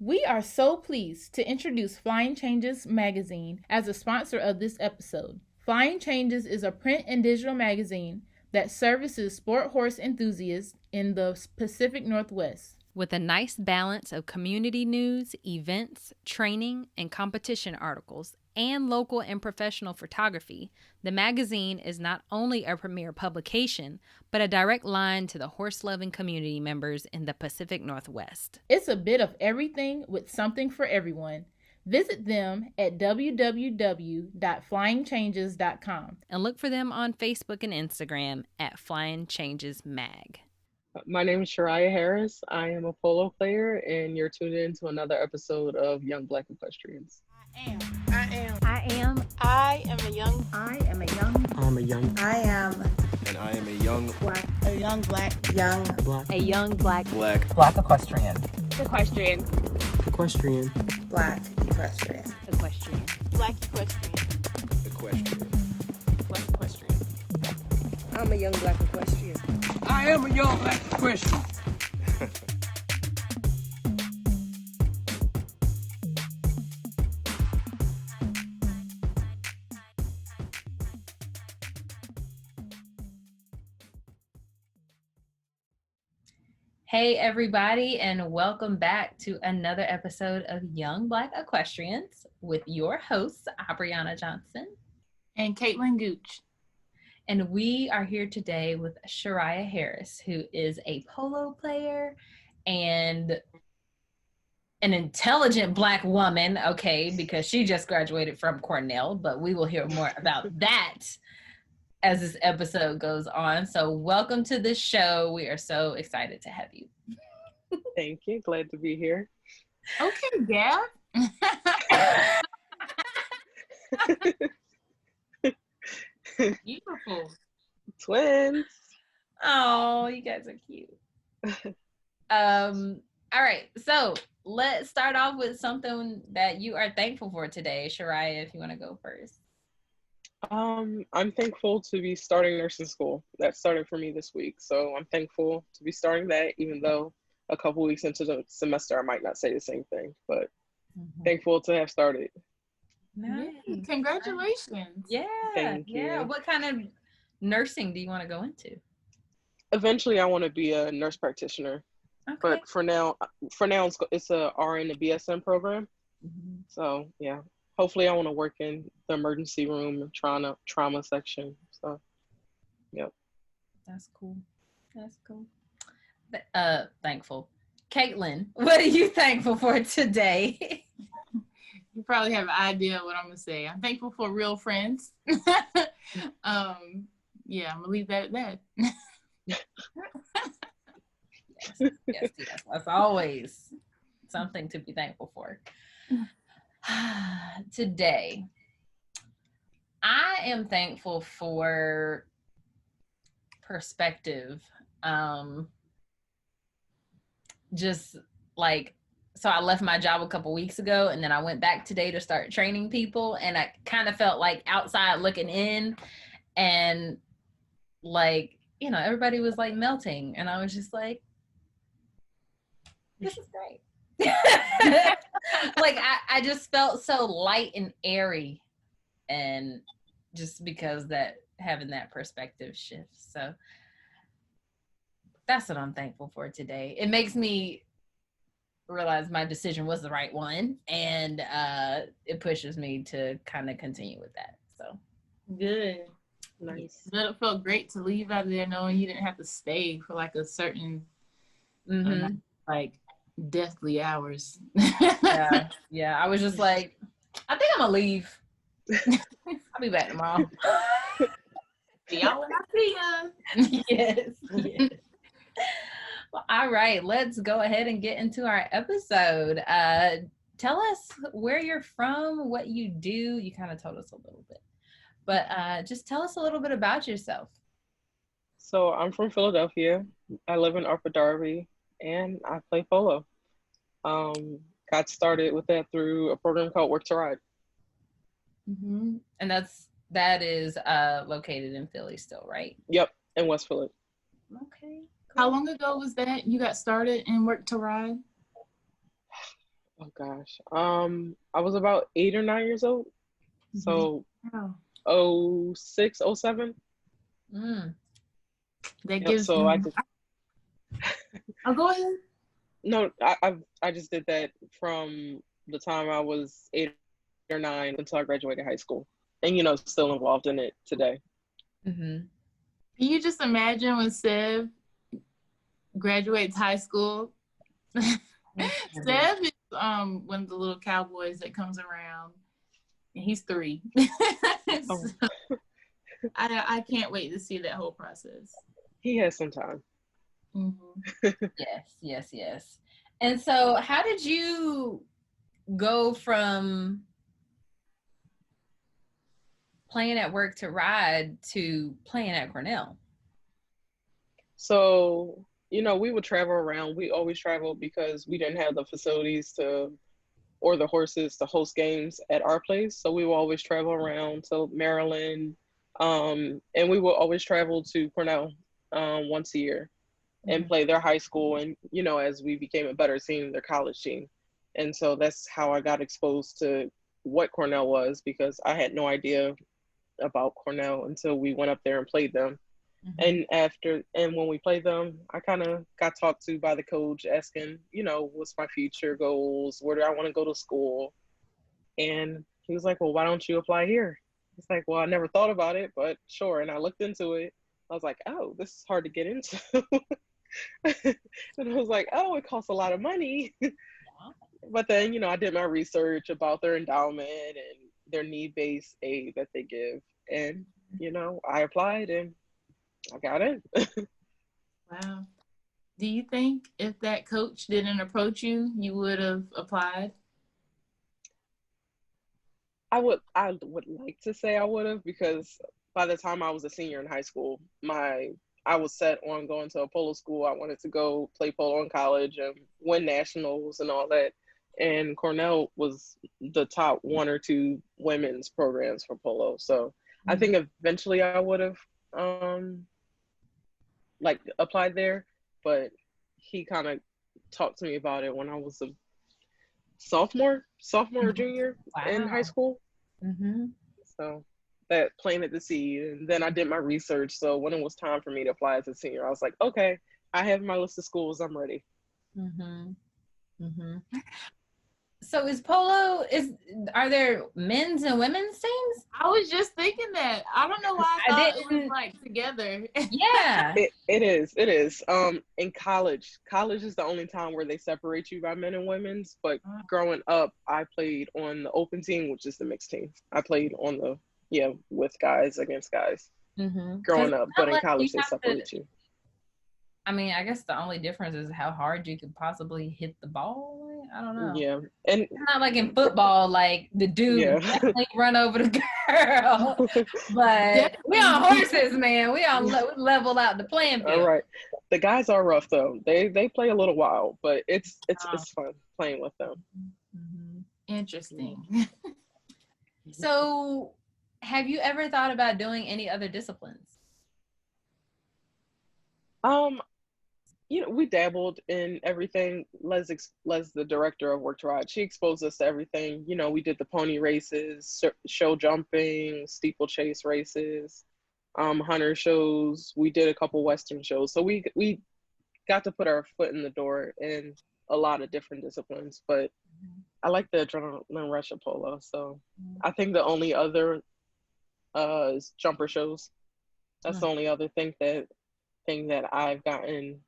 We are so pleased to introduce Flying Changes magazine as a sponsor of this episode. Flying Changes is a print and digital magazine that services sport horse enthusiasts in the Pacific Northwest. With a nice balance of community news, events, training, and competition articles, and local and professional photography, the magazine is not only a premier publication, but a direct line to the horse-loving community members in the Pacific Northwest. It's a bit of everything with something for everyone. Visit them at www.flyingchanges.com. And look for them on Facebook and Instagram at Flying Changes Mag. My name is Shariah Harris. I am a polo player, and you're tuned in to another episode of Young Black Equestrians. I am a young black equestrian. I'm a young black equestrian. I am a young black equestrian. Hey everybody, and welcome back to another episode of Young Black Equestrians with your hosts, Abriana Johnson and Caitlin Gooch. And we are here today with Shariah Harris, who is a polo player and an intelligent Black woman, okay, because she just graduated from Cornell, but we will hear more about that as this episode goes on. So welcome to the show. We are so excited to have you. Thank you. Glad to be here. Okay, Gab. Beautiful. Twins. Oh, you guys are cute. All right, so let's start off with something that you are thankful for today. Shariah, if you want to go first. I'm thankful to be starting nursing school. That started for me this week. So I'm thankful to be starting that, even though a couple weeks into the semester, I might not say the same thing, but thankful to have started. Nice. Congratulations. Yeah. Thank you. Yeah. What kind of nursing do you want to go into? Eventually, I want to be a nurse practitioner. Okay. But for now, it's a RN to BSN program. Mm-hmm. So yeah, hopefully I want to work in the emergency room and trauma section. So, yep. That's cool. Thankful. Caitlin, what are you thankful for today? You probably have an idea of what I'm gonna say. I'm thankful for real friends. I'm gonna leave that at that. Yes. That's always something to be thankful for. Today, I am thankful for perspective. Just like, so I left my job a couple weeks ago, and then I went back today to start training people, and I kind of felt like outside looking in, and like, you know, everybody was like melting, and I was just like, this is great. Like I just felt so light and airy, and just because that having that perspective shift. So that's what I'm thankful for today. It makes me realize my decision was the right one, and it pushes me to kind of continue with that. So good. Nice. But it felt great to leave out of there knowing you didn't have to stay for like a certain like deathly hours. Yeah. I was just like, I think I'm gonna leave. I'll be back tomorrow. See y'all when I see ya. Yes. Well, all right, let's go ahead and get into our episode. Tell us where you're from, what you do. You kind of told us a little bit, but just tell us a little bit about yourself. So I'm from Philadelphia. I live in Upper Darby, and I play polo. Got started with that through a program called Work to Ride. Mm-hmm. And that is located in Philly still, right? Yep, in West Philly. Okay. How long ago was that you got started and Worked to Ride? gosh. I was about 8 or 9 years old. So Wow. 06, 07. Mm. That Yep, gives so I them. just Oh, go ahead. no, I just did that from the time I was 8 or 9 until I graduated high school. And still involved in it today. Mm-hmm. Can you just imagine when Sev graduates high school? Sev is one of the little cowboys that comes around, and he's 3. Oh. So, I can't wait to see that whole process. He has some time. Mm-hmm. Yes. And so how did you go from playing at work to ride to playing at Cornell? So, we would travel around. We always traveled because we didn't have the facilities or the horses to host games at our place. So we would always travel around to Maryland. And we would always travel to Cornell once a year and play their high school. And, as we became a better team, their college team. And so that's how I got exposed to what Cornell was, because I had no idea about Cornell until we went up there and played them. Mm-hmm. And when we played them, I kind of got talked to by the coach asking, what's my future goals? Where do I want to go to school? And he was like, well, why don't you apply here? It's like, well, I never thought about it, but sure. And I looked into it. I was like, oh, this is hard to get into. And I was like, oh, it costs a lot of money. But then, I did my research about their endowment and their need-based aid that they give. And, I applied and I got in. Wow. Do you think if that coach didn't approach you, you would have applied? I would like to say I would have, because by the time I was a senior in high school, I was set on going to a polo school. I wanted to go play polo in college and win nationals and all that. And Cornell was the top 1 or 2 women's programs for polo. So I think eventually I would have applied there, but he kind of talked to me about it when I was a sophomore or junior in high school. So that planted the seed, and then I did my research. So when it was time for me to apply as a senior, I was like, okay, I have my list of schools, I'm ready. So are there men's and women's teams? I was just thinking that. I don't know why I thought it was like together. Yeah. It is. In college is the only time where they separate you by men and women's. But growing up, I played on the open team, which is the mixed team. I played on with guys against guys growing up. But in college, they separate you. I mean, I guess the only difference is how hard you could possibly hit the ball. I don't know. Yeah. And it's not like in football, like the dude definitely run over the girl. But we on horses, man. We level out the playing field. All right. The guys are rough though. They play a little wild, but it's fun playing with them. Interesting. So, have you ever thought about doing any other disciplines? We dabbled in everything. Les, the director of Work to Ride, she exposed us to everything. We did the pony races, show jumping, steeplechase races, hunter shows. We did a couple Western shows. So we got to put our foot in the door in a lot of different disciplines. But I like the adrenaline rush of polo. So I think the only other is jumper shows. That's the only other thing that I've gotten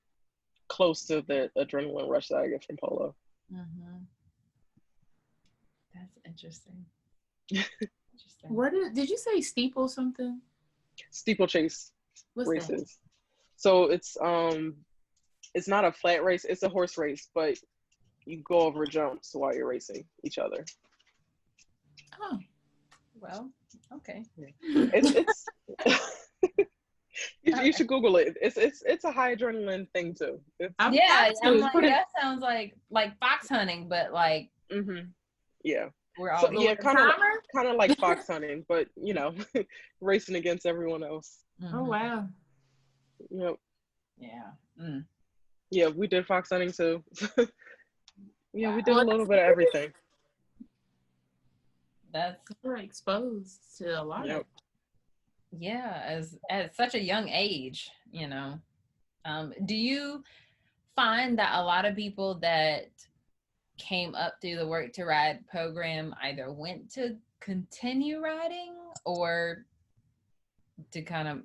close to the adrenaline rush that I get from polo. That's interesting. What did you say? Steeple something? Steeplechase races. That? So it's not a flat race. It's a horse race, but you go over jumps while you're racing each other. Oh, well, okay. It's you should Google it. It's a high adrenaline thing too. I'm like, that sounds like fox hunting, but like yeah. We're all kind of like fox hunting, but racing against everyone else. Oh wow. Yep. Yeah. Yeah, we did fox hunting too. Yeah, we Wow. did a little bit of everything. That's We're exposed to a lot Yep. of. yeah, as at such a young age, you know. Do you find that a lot of people that came up through the Work to Ride program either went to continue riding or to kind of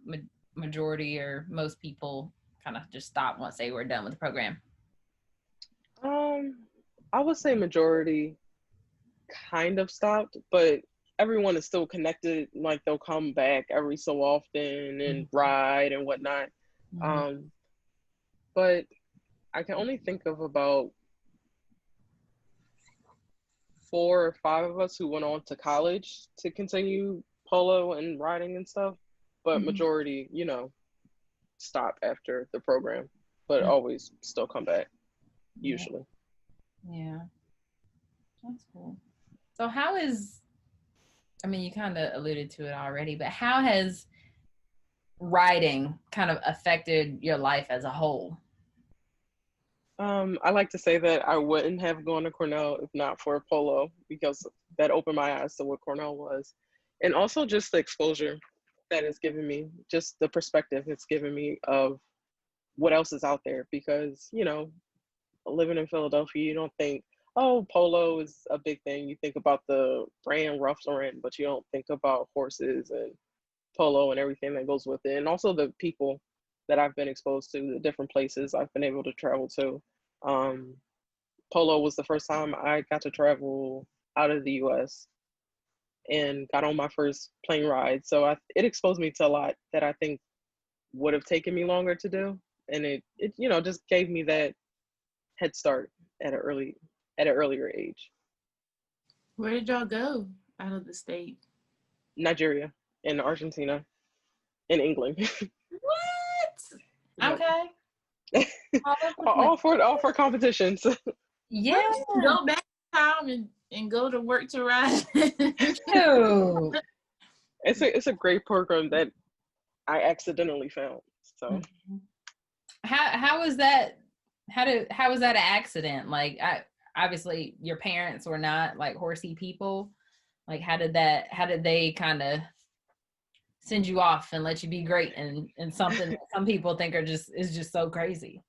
majority or most people kind of just stop once they were done with the program? Um, I would say majority kind of stopped, but everyone is still connected. Like they'll come back every so often and ride and whatnot. Mhm. Um, but I can only think of about 4 or 5 of us who went on to college to continue polo and riding and stuff. But Mhm. majority, stop after the program, but Mhm. always still come back, Yeah. usually. Yeah, that's cool. So how is, I mean, you kind of alluded to it already, but how has writing kind of affected your life as a whole? I like to say that I wouldn't have gone to Cornell if not for polo, because that opened my eyes to what Cornell was. And also just the exposure that it's given me, just the perspective it's given me of what else is out there. Because, living in Philadelphia, you don't think, oh, polo is a big thing. You think about the brand Ralph Lauren, but you don't think about horses and polo and everything that goes with it. And also the people that I've been exposed to, the different places I've been able to travel to. Um, Polo was the first time I got to travel out of the US and got on my first plane ride. So it exposed me to a lot that I think would have taken me longer to do. And it just gave me that head start at an earlier age. Where did y'all go out of the state? Nigeria and Argentina and England. What? Yep. Okay. All over the place. all for competitions. Yeah. Go back in time and go to Work to Ride. Ew. It's a great program that I accidentally found. So How was that? How was that an accident? Like, obviously your parents were not like horsey people. Like, how did they kind of send you off and let you be great and something that some people think is just so crazy?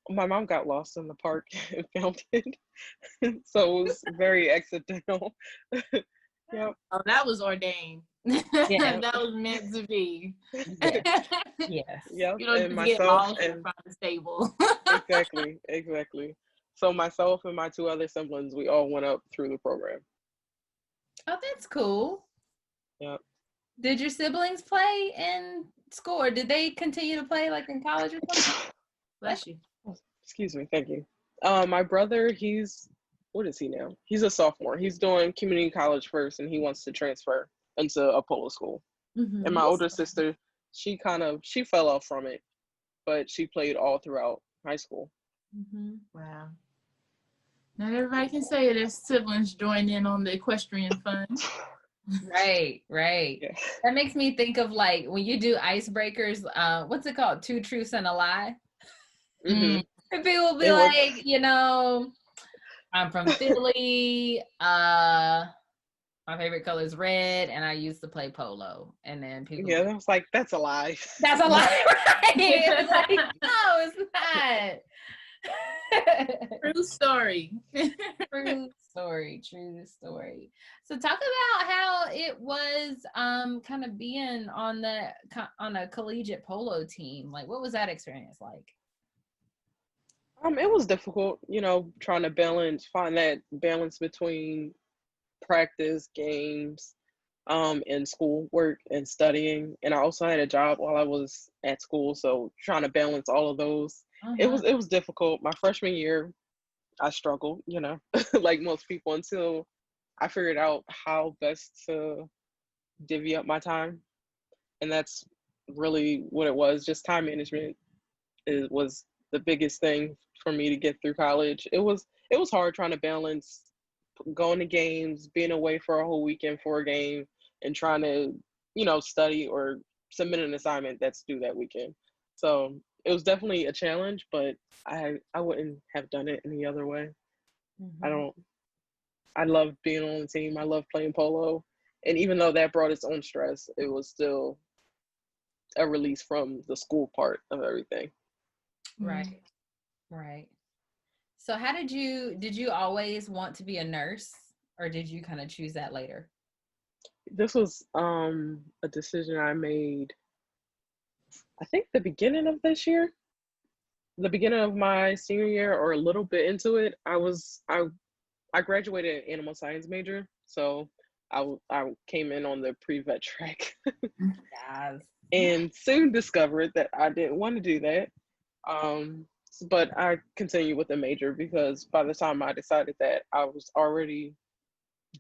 my mom got lost in the park and found it. So it was very accidental. Yep. Oh, that was ordained. Yeah. That was meant to be. Yes. Yes. Yep. You don't And just get myself lost in and front of the stable. exactly. So myself and my 2 other siblings, we all went up through the program. Oh, that's cool. Yep. Did your siblings play in school, or did they continue to play like in college or something? Bless you. Excuse me. Thank you. My brother, what is he now? He's a sophomore. He's doing community college first, and he wants to transfer into a polo school. Mm-hmm. And my older sister, she fell off from it, but she played all throughout high school. Mm-hmm. Wow. Not everybody can say their siblings joined in on the equestrian fun. Right. Yeah. That makes me think of like when you do icebreakers, what's it called? 2 truths and a lie. Mm-hmm. And people will be It was- like, I'm from Philly. My favorite color is red, and I used to play polo. And then people, Yeah, I was like, that's a lie. that's a lie, right? It's like, no, it's not. True story. True story. So talk about how it was kind of being on a collegiate polo team. Like, what was that experience like? It was difficult, trying to find that balance between practice, games, and school work and studying. And I also had a job while I was at school, so trying to balance all of those. It was difficult. My freshman year, I struggled, like most people, until I figured out how best to divvy up my time. And that's really what it was. Just time management was the biggest thing for me to get through college. It was hard trying to balance going to games, being away for a whole weekend for a game, and trying to, study or submit an assignment that's due that weekend. So it was definitely a challenge, but I wouldn't have done it any other way. I love being on the team. I love playing polo. And even though that brought its own stress, it was still a release from the school part of everything. Right. Right. So how did you always want to be a nurse, or did you kind of choose that later? This was a decision I made, I think the beginning of this year, the beginning of my senior year, or a little bit into it. I graduated an animal science major, so I came in on the pre-vet track. Yes. And soon discovered that I didn't want to do that. But I continued with the major because by the time I decided that, I was already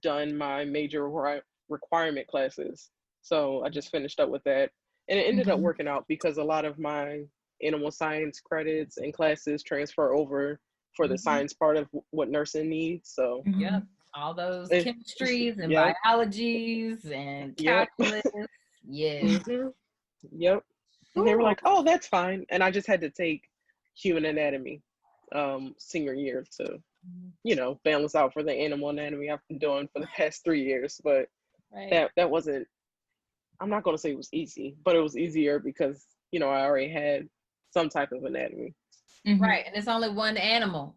done my major requirement classes. So I just finished up with that. And it ended up working out because a lot of my animal science credits and classes transfer over for the science part of what nursing needs. So Yep. All those chemistries and biologies and Yep. calculus. Yeah. Yep. And they were like, oh, that's fine. And I just had to take human anatomy senior year to, balance out for the animal anatomy I've been doing for the past 3 years. But that wasn't, I'm not going to say it was easy, but it was easier because, I already had some type of anatomy. Right. And it's only one animal.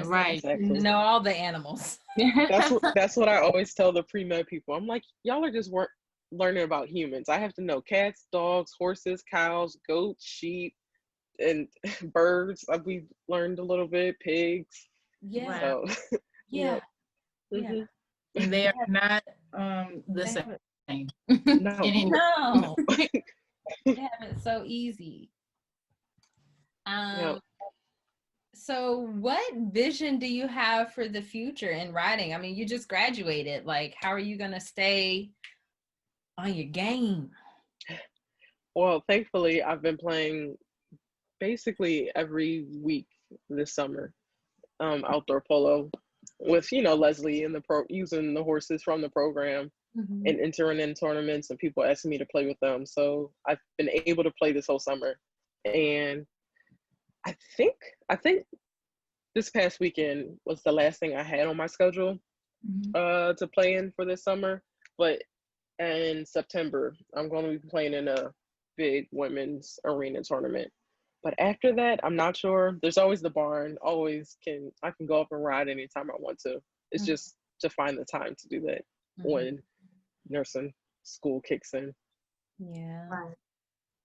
Right. Exactly. You know all the animals. That's what I always tell the pre-med people. I'm like, y'all are just learning about humans. I have to know cats, dogs, horses, cows, goats, sheep, and birds. We learned a little bit, pigs. Yeah. So, yeah. Mm-hmm. And they are not the same. No. No. They have it so easy. So what vision do you have for the future in writing? I mean, you just graduated. Like, how are you going to stay on your game? Well, thankfully, I've been playing basically every week this summer, outdoor polo with, Leslie and using the horses from the program and entering in tournaments and people asking me to play with them. So I've been able to play this whole summer. And I think this past weekend was the last thing I had on my schedule to play in for this summer. But in September, I'm going to be playing in a big women's arena tournament. But after that, I'm not sure. There's always the barn. I can go up and ride anytime I want to. It's just to find the time to do that when nursing school kicks in. Yeah.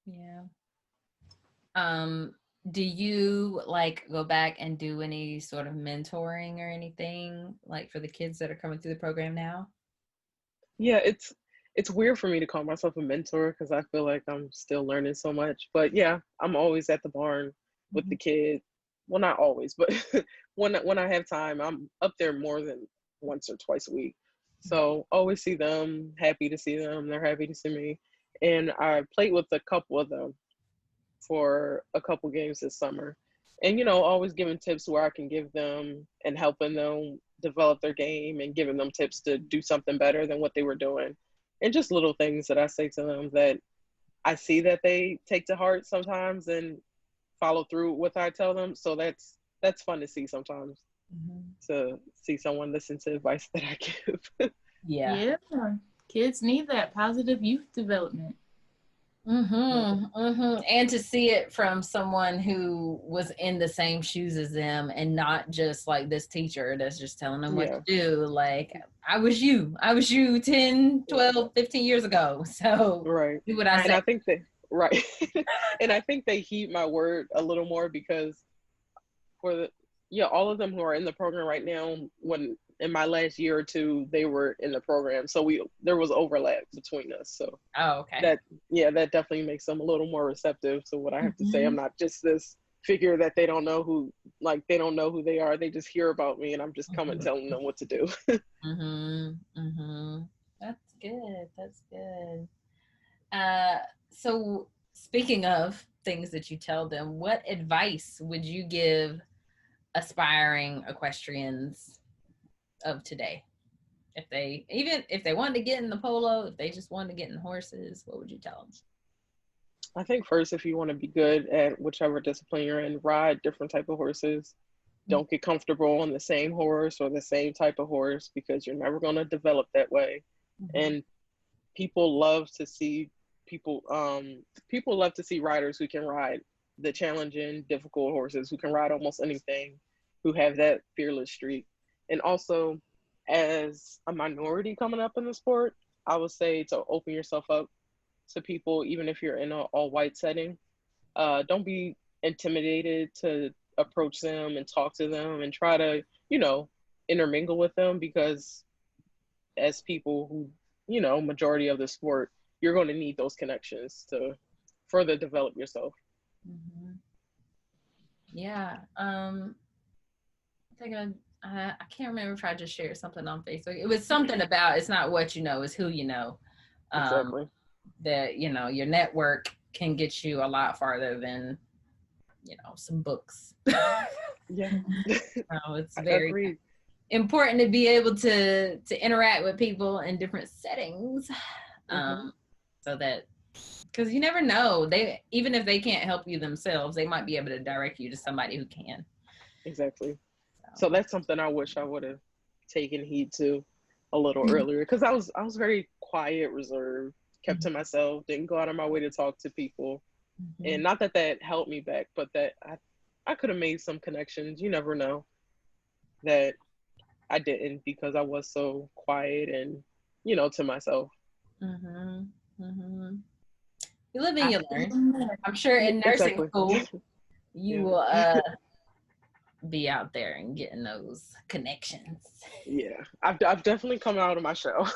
Yeah. Do you go back and do any sort of mentoring or anything for the kids that are coming through the program now? Yeah, it's weird for me to call myself a mentor because I feel like I'm still learning so much. But yeah, I'm always at the barn with the kids. Well, not always, but when I have time, I'm up there more than once or twice a week. So always see them, happy to see them. They're happy to see me. And I played with a couple of them for a couple games this summer. And, always giving tips where I can give them and helping them develop their game and giving them tips to do something better than what they were doing. And just little things that I say to them that I see that they take to heart sometimes and follow through with what I tell them. So that's fun to see sometimes, to see someone listen to advice that I give. Yeah. Kids need that positive youth development. And to see it from someone who was in the same shoes as them and not just this teacher that's just telling them what to do. I was you 10, 12, 15 years ago. So do what I say. And I think and I think they heed my word a little more because all of them who are in the program right now, when in my last year or two, they were in the program. So there was overlap between us. So that definitely makes them a little more receptive to what I have to say. I'm not just this figure that they don't know who they are. They just hear about me and I'm just coming telling them what to do. That's good. That's good. So speaking of things that you tell them, what advice would you give aspiring equestrians of today? If they wanted to get in the polo, if they just wanted to get in horses, what would you tell them? I think first, if you want to be good at whichever discipline you're in, ride different type of horses. Don't get comfortable on the same horse or the same type of horse, because you're never going to develop that way. And people love to see people love to see riders who can ride the challenging, difficult horses, who can ride almost anything, who have that fearless streak. And also, as a minority coming up in the sport, I would say to open yourself up to people, even if you're in an all-white setting. Don't be intimidated to approach them and talk to them and try to, intermingle with them, because as people who, majority of the sport, you're going to need those connections to further develop yourself. Yeah. I can't remember if I just shared something on Facebook. It was something about, it's not what you know, it's who you know. Exactly. That, your network can get you a lot farther than, some books. Yeah. It's very important to be able to interact with people in different settings. So that, because you never know, even if they can't help you themselves, they might be able to direct you to somebody who can. Exactly. So that's something I wish I would have taken heed to a little earlier, because I was very quiet, reserved, kept to myself, didn't go out of my way to talk to people. And not that helped me back, but that I could have made some connections. You never know, that I didn't, because I was so quiet and, to myself. You live and you learn. I'm sure in nursing school, you will be out there and getting those connections. Yeah, I've definitely come out of my shell.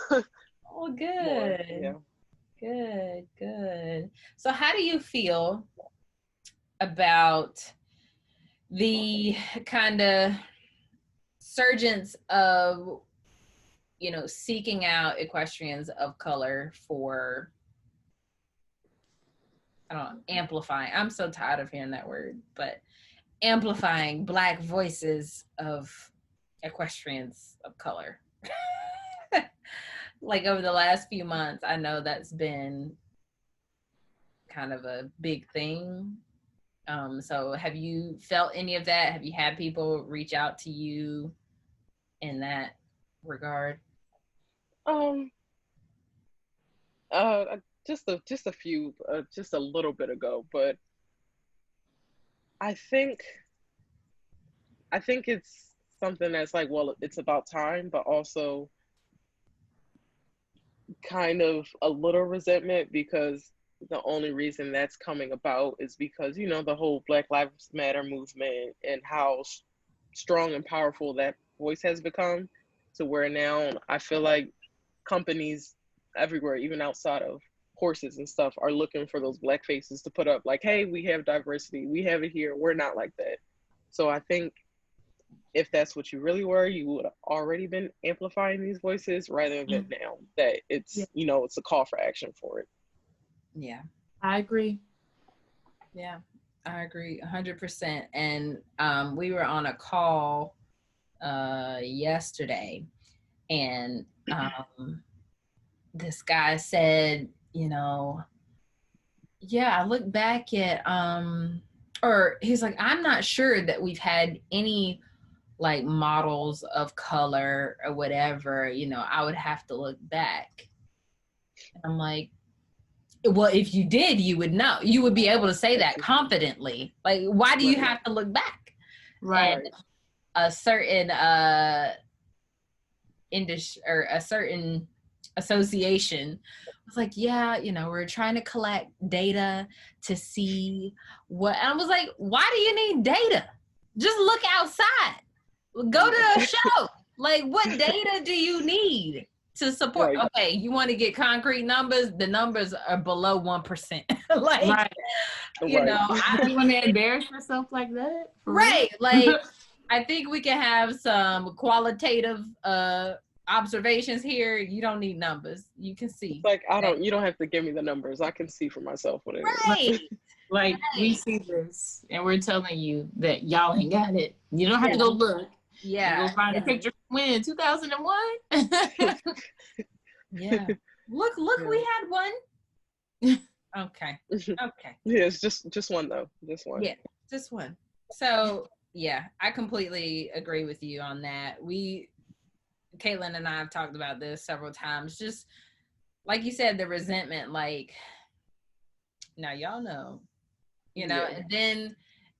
Oh, good. More, good. So how do you feel about the kind of surgence of, seeking out equestrians of color for, amplifying? I'm so tired of hearing that word, but amplifying Black voices of equestrians of color. Like over the last few months, I know that's been kind of a big thing. So have you felt any of that? Have you had people reach out to you in that regard? Just a few, just a little bit ago, but I think it's something that's like, well, it's about time, but also kind of a little resentment, because the only reason that's coming about is because, the whole Black Lives Matter movement and how strong and powerful that voice has become, to where now I feel like companies everywhere, even outside of horses and stuff, are looking for those Black faces to put up, like, hey, we have diversity, we have it here, we're not like that. So I think if that's what you really were, you would have already been amplifying these voices, rather than now that it's, it's a call for action for it. Yeah. I agree. Yeah, I agree 100%. And we were on a call yesterday, and this guy said, I look back at, or he's like, I'm not sure that we've had any like models of color or whatever, I would have to look back. And I'm like, well, if you did, you would know. You would be able to say that confidently. Like, why do you have to look back? Right. And a certain industry or a certain association was like, we're trying to collect data to see what. And I was like, why do you need data? Just look outside. Go to a show. Like, what data do you need to support? Right. Okay, you want to get concrete numbers? The numbers are below 1%. Like, right. You want to embarrass yourself like that? Right. Like, I think we can have some qualitative observations here. You don't need numbers. You can see. It's like, you don't have to give me the numbers. I can see for myself what it is. Right. Like, we see this, and we're telling you that y'all ain't got it. You don't have to go look. Yeah. Go find a picture from when? 2001? Yeah. Look, we had one. Okay. Yeah, it's just one though. Just one. Yeah, just one. So Yeah, I completely agree with you on that. Caitlin and I have talked about this several times. Just like you said, the resentment, like, now y'all know, Yeah.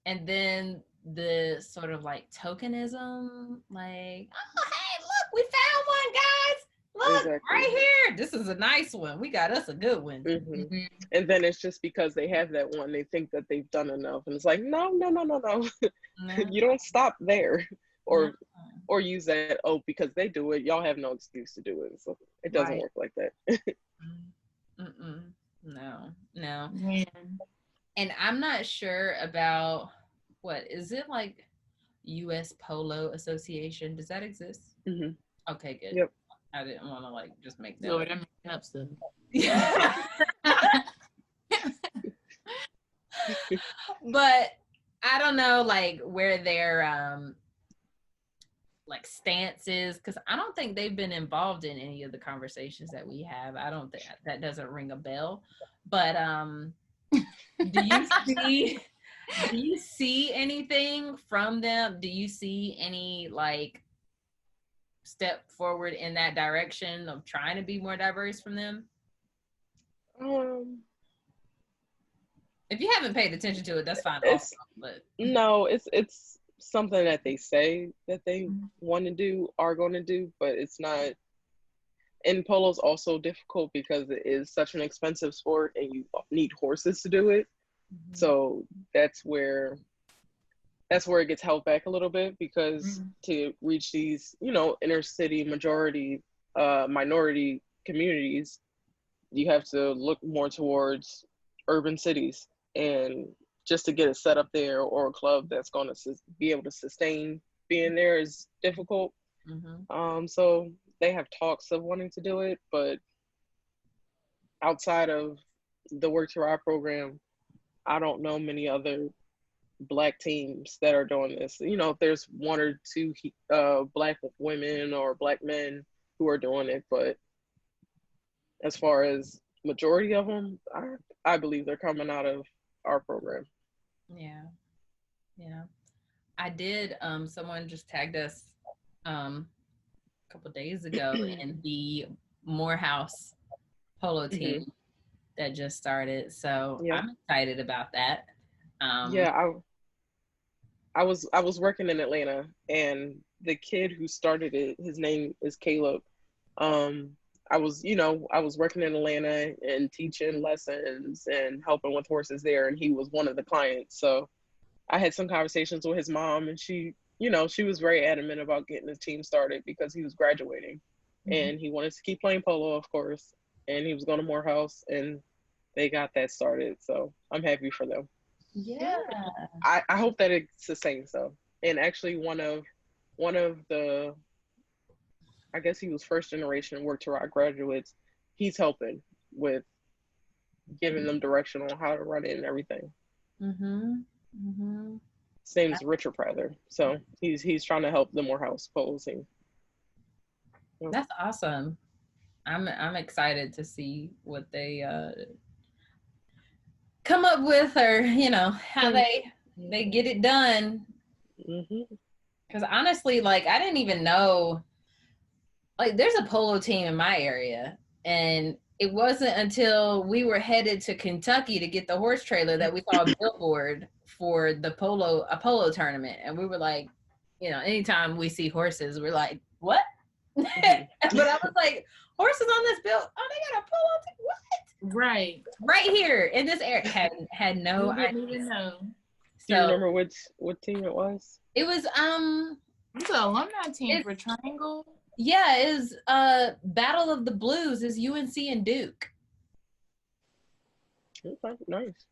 and then the sort of like tokenism, like, oh, hey, look, we found one, guys. Look, Exactly. right here. This is a nice one. We got us a good one. Mm-hmm. And then it's just because they have that one, they think that they've done enough, and it's like, no. No. You don't stop there, No. or use that. Oh, because they do it, y'all have no excuse to do it. So it doesn't work like that. No. Man. And I'm not sure about what is it, like U.S. Polo Association? Does that exist? Mm-hmm. Okay, good. Yep. I didn't want to like just make that. Lord, I'm making up stuff. But I don't know, like, where their like stance is, because I don't think they've been involved in any of the conversations that we have. I don't think that doesn't ring a bell. But do you see anything from them? Do you see any like step forward in that direction of trying to be more diverse from them? If you haven't paid attention to it, that's fine. No, it's something that they say that they want to do, are going to do, but it's not. And polo's also difficult because it is such an expensive sport, and you need horses to do it. So that's where it gets held back a little bit, because to reach these, inner city minority communities, you have to look more towards urban cities, and just to get it set up there, or a club that's going to be able to sustain being there, is difficult. So they have talks of wanting to do it, but outside of the Work to Ride program, I don't know many other Black teams that are doing this. There's one or two Black women or Black men who are doing it, but as far as majority of them, I believe they're coming out of our program. Yeah. I did. Someone just tagged us a couple days ago in the Morehouse polo team that just started. So I'm excited about that. I was working in Atlanta, and the kid who started it, his name is Caleb. I was working in Atlanta and teaching lessons and helping with horses there, and he was one of the clients. So I had some conversations with his mom, and she was very adamant about getting the team started because he was graduating, and he wanted to keep playing polo, of course, and he was going to Morehouse, and they got that started. So I'm happy for them. Yeah. I hope that it sustains though. And actually one of the, I guess he was first generation Work to Ride graduates, he's helping with giving them direction on how to run it and everything. His name's Richard Prather. So he's trying to help the Morehouse polo team. That's awesome. I'm excited to see what they come up with, or how they get it done. Because honestly, like, I didn't even know, like, there's a polo team in my area, and it wasn't until we were headed to Kentucky to get the horse trailer that we saw a billboard for a polo tournament, and we were like, anytime we see horses, we're like, what? But I was like, horses on this bill? Oh, they got a polo team? What? Right here in this area. Had no idea. Didn't even know. Do you remember what team it was? It was it's an alumni team for Triangle. Yeah, it was Battle of the Blues is UNC and Duke. Okay, nice.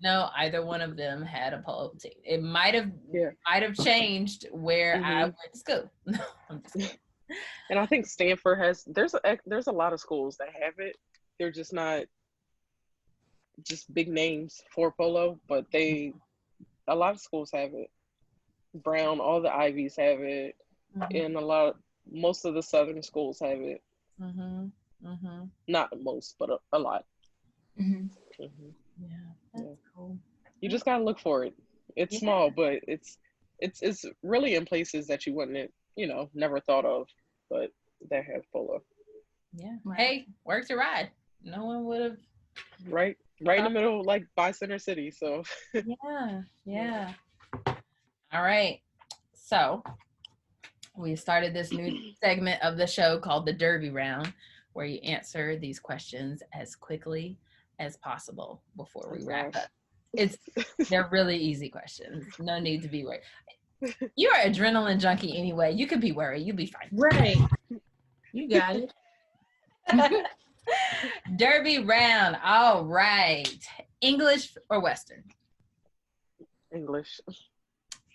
No, either one of them had a polo team. It might have changed where I went to school. No, I'm just kidding. And I think Stanford has, there's a lot of schools that have it. They're just not just big names for polo, but a lot of schools have it. Brown, all the Ivies have it, and most of the Southern schools have it. Not most, but a lot. Yeah, that's cool. You just gotta look for it. It's small, but it's it's really in places that you wouldn't, never thought of, but they have polo. Yeah. Right. Hey, work to ride. No one would have. Right in the middle, like by Center City. So Yeah. All right. So we started this new segment of the show called the Derby Round, where you answer these questions as quickly as possible before we wrap up. They're really easy questions. No need to be worried. You're an adrenaline junkie anyway. You could be worried. You'll be fine. Right. You got it. Derby round. All right. English or Western? English.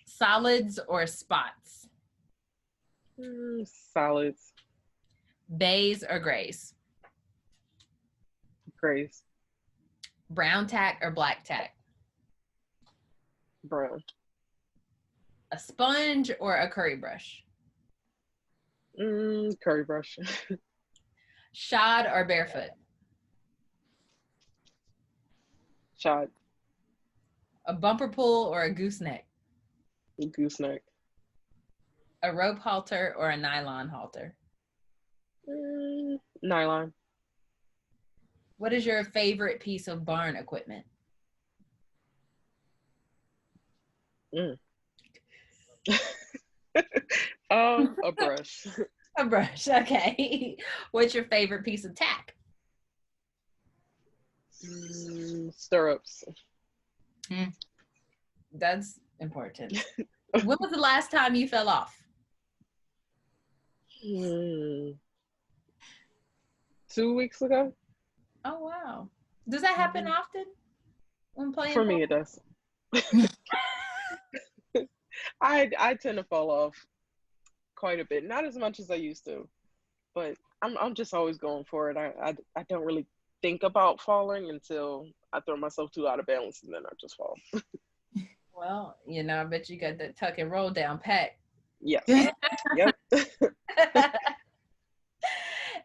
Solids or spots? Solids. Bays or grays? Grays. Brown tack or black tack? Brown. A sponge or a curry brush? Curry brush. Shod or barefoot? Shot. A bumper pull or a gooseneck? Gooseneck. A rope halter or a nylon halter? Nylon. What is your favorite piece of barn equipment? A brush. A brush, okay. What's your favorite piece of tack? Stirrups. That's important. When was the last time you fell off? 2 weeks ago. Oh, wow. Does that happen often when playing? For me, it does. I tend to fall off quite a bit, not as much as I used to, but I'm just always going for it. I don't really think about falling until I throw myself too out of balance, and then I just fall. Well, I bet you got that tuck and roll down pat. Yes. Yep.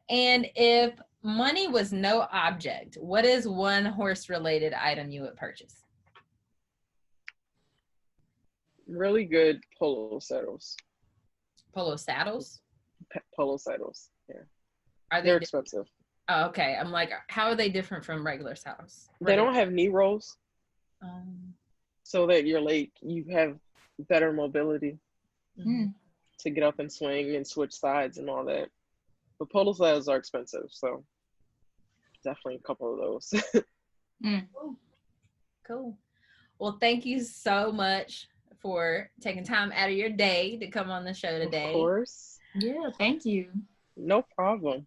And if money was no object, what is one horse-related item you would purchase? Really good polo saddles. Polo saddles? Polo saddles. Yeah. Are They're expensive. Oh, okay. I'm like, how are they different from regular saddles? They don't have knee rolls, Um, so that you have better mobility to get up and swing and switch sides and all that. But polo saddles are expensive, so definitely a couple of those. Cool. Well, thank you so much for taking time out of your day to come on the show today. Of course. Yeah, thank you. No problem.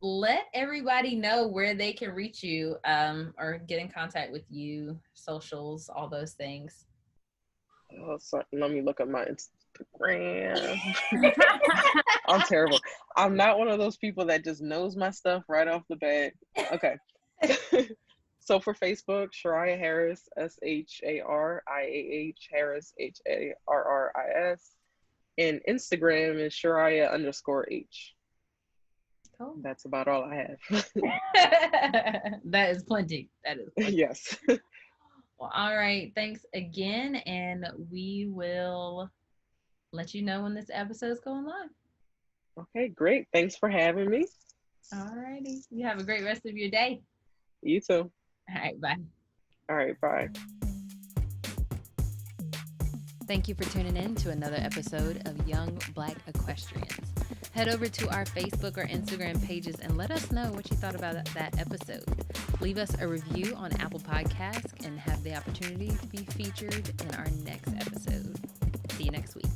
Let everybody know where they can reach you or get in contact with you, socials, all those things. Oh, sorry. Let me look at my Instagram. I'm terrible. I'm not one of those people that just knows my stuff right off the bat. Okay. So for Facebook, Shariah Harris, SHARIAH, Harris, HARRIS. And Instagram is Shariah_H. Cool. That's about all I have. That is plenty. Yes. Well, all right. Thanks again. And we will let you know when this episode's going live. Okay, great. Thanks for having me. All righty. You have a great rest of your day. You too. All right. Bye. All right, bye. Thank you for tuning in to another episode of Young Black Equestrians. Head over to our Facebook or Instagram pages and let us know what you thought about that episode. Leave us a review on Apple Podcasts and have the opportunity to be featured in our next episode. See you next week.